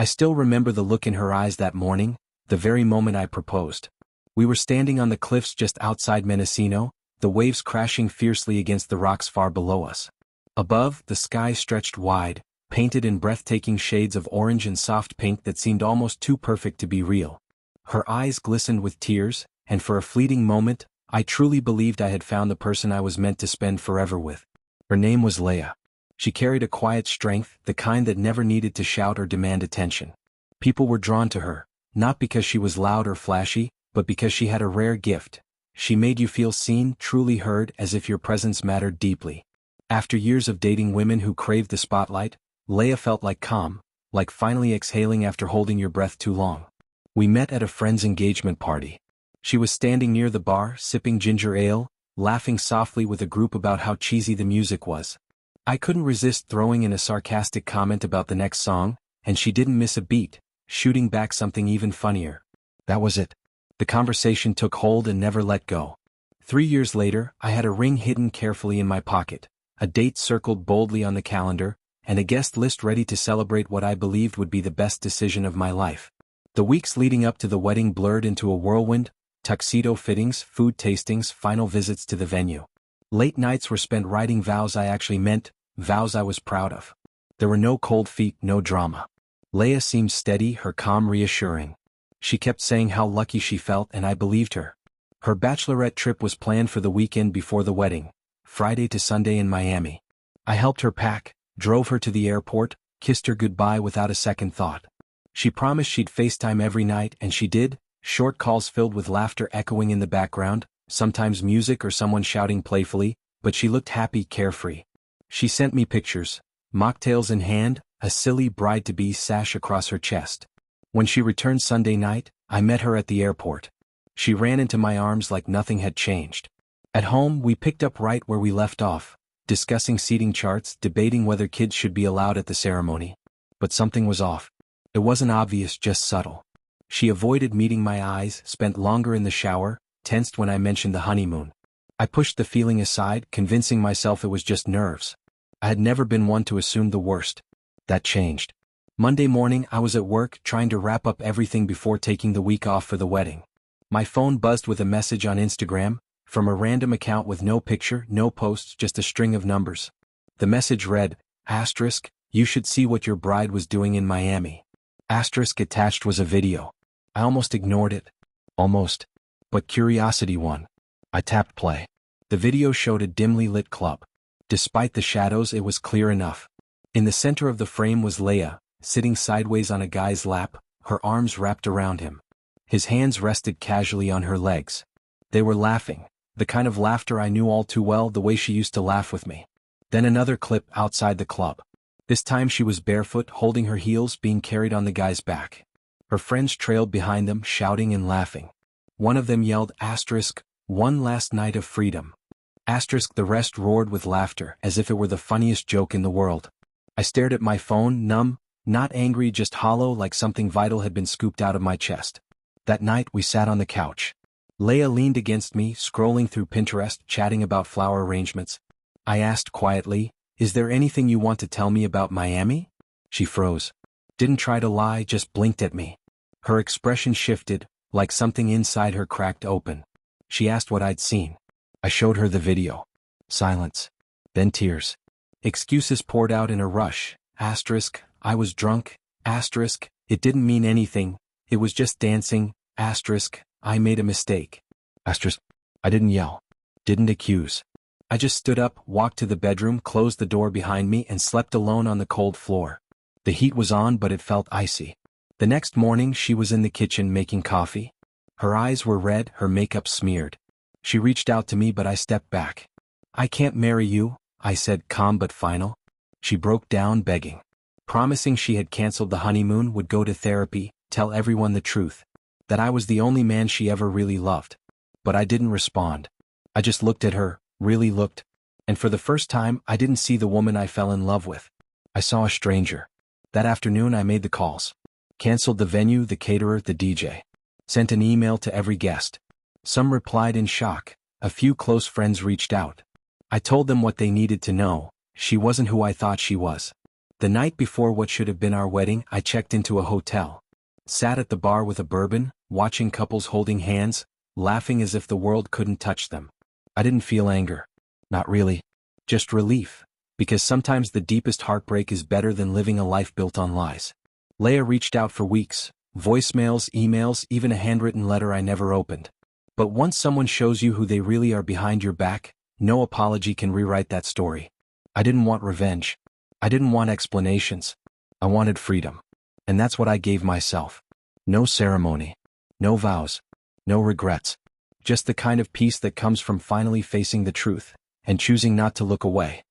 I still remember the look in her eyes that morning, the very moment I proposed. We were standing on the cliffs just outside Mendocino, the waves crashing fiercely against the rocks far below us. Above, the sky stretched wide, painted in breathtaking shades of orange and soft pink that seemed almost too perfect to be real. Her eyes glistened with tears, and for a fleeting moment, I truly believed I had found the person I was meant to spend forever with. Her name was Leia. She carried a quiet strength, the kind that never needed to shout or demand attention. People were drawn to her, not because she was loud or flashy, but because she had a rare gift. She made you feel seen, truly heard, as if your presence mattered deeply. After years of dating women who craved the spotlight, Leia felt like calm, like finally exhaling after holding your breath too long. We met at a friend's engagement party. She was standing near the bar, sipping ginger ale, laughing softly with a group about how cheesy the music was. I couldn't resist throwing in a sarcastic comment about the next song, and she didn't miss a beat, shooting back something even funnier. That was it. The conversation took hold and never let go. 3 years later, I had a ring hidden carefully in my pocket, a date circled boldly on the calendar, and a guest list ready to celebrate what I believed would be the best decision of my life. The weeks leading up to the wedding blurred into a whirlwind: tuxedo fittings, food tastings, final visits to the venue. Late nights were spent writing vows I actually meant, vows I was proud of. There were no cold feet, no drama. Leia seemed steady, her calm reassuring. She kept saying how lucky she felt, and I believed her. Her bachelorette trip was planned for the weekend before the wedding, Friday to Sunday in Miami. I helped her pack, drove her to the airport, kissed her goodbye without a second thought. She promised she'd FaceTime every night, and she did, short calls filled with laughter echoing in the background, sometimes music or someone shouting playfully, but she looked happy, carefree. She sent me pictures, mocktails in hand, a silly bride-to-be sash across her chest. When she returned Sunday night, I met her at the airport. She ran into my arms like nothing had changed. At home, we picked up right where we left off, discussing seating charts, debating whether kids should be allowed at the ceremony. But something was off. It wasn't obvious, just subtle. She avoided meeting my eyes, spent longer in the shower, tensed when I mentioned the honeymoon. I pushed the feeling aside, convincing myself it was just nerves. I had never been one to assume the worst. That changed. Monday morning, I was at work, trying to wrap up everything before taking the week off for the wedding. My phone buzzed with a message on Instagram, from a random account with no picture, no post, just a string of numbers. The message read, *, you should see what your bride was doing in Miami. * attached was a video. I almost ignored it. Almost. But curiosity won. I tapped play. The video showed a dimly lit club. Despite the shadows, it was clear enough. In the center of the frame was Leia, sitting sideways on a guy's lap, her arms wrapped around him. His hands rested casually on her legs. They were laughing, the kind of laughter I knew all too well, the way she used to laugh with me. Then another clip outside the club. This time she was barefoot, holding her heels, being carried on the guy's back. Her friends trailed behind them, shouting and laughing. One of them yelled, *one last night of freedom. The rest roared with laughter, as if it were the funniest joke in the world. I stared at my phone, numb, not angry, just hollow, like something vital had been scooped out of my chest. That night we sat on the couch. Leia leaned against me, scrolling through Pinterest, chatting about flower arrangements. I asked quietly, "Is there anything you want to tell me about Miami?" She froze. Didn't try to lie, just blinked at me. Her expression shifted, like something inside her cracked open. She asked what I'd seen. I showed her the video. Silence. Then tears. Excuses poured out in a rush. I was drunk. It didn't mean anything. It was just dancing. I made a mistake. I didn't yell. Didn't accuse. I just stood up, walked to the bedroom, closed the door behind me, and slept alone on the cold floor. The heat was on, but it felt icy. The next morning, she was in the kitchen making coffee. Her eyes were red, her makeup smeared. She reached out to me, but I stepped back. "I can't marry you," I said, calm but final. She broke down, begging. Promising she had canceled the honeymoon, would go to therapy, tell everyone the truth. That I was the only man she ever really loved. But I didn't respond. I just looked at her, really looked. And for the first time, I didn't see the woman I fell in love with. I saw a stranger. That afternoon I made the calls. Canceled the venue, the caterer, the DJ. Sent an email to every guest. Some replied in shock. A few close friends reached out. I told them what they needed to know. She wasn't who I thought she was. The night before what should have been our wedding, I checked into a hotel. Sat at the bar with a bourbon, watching couples holding hands, laughing as if the world couldn't touch them. I didn't feel anger. Not really. Just relief. Because sometimes the deepest heartbreak is better than living a life built on lies. Leia reached out for weeks. Voicemails, emails, even a handwritten letter I never opened. But once someone shows you who they really are behind your back, no apology can rewrite that story. I didn't want revenge. I didn't want explanations. I wanted freedom. And that's what I gave myself. No ceremony. No vows. No regrets. Just the kind of peace that comes from finally facing the truth and choosing not to look away.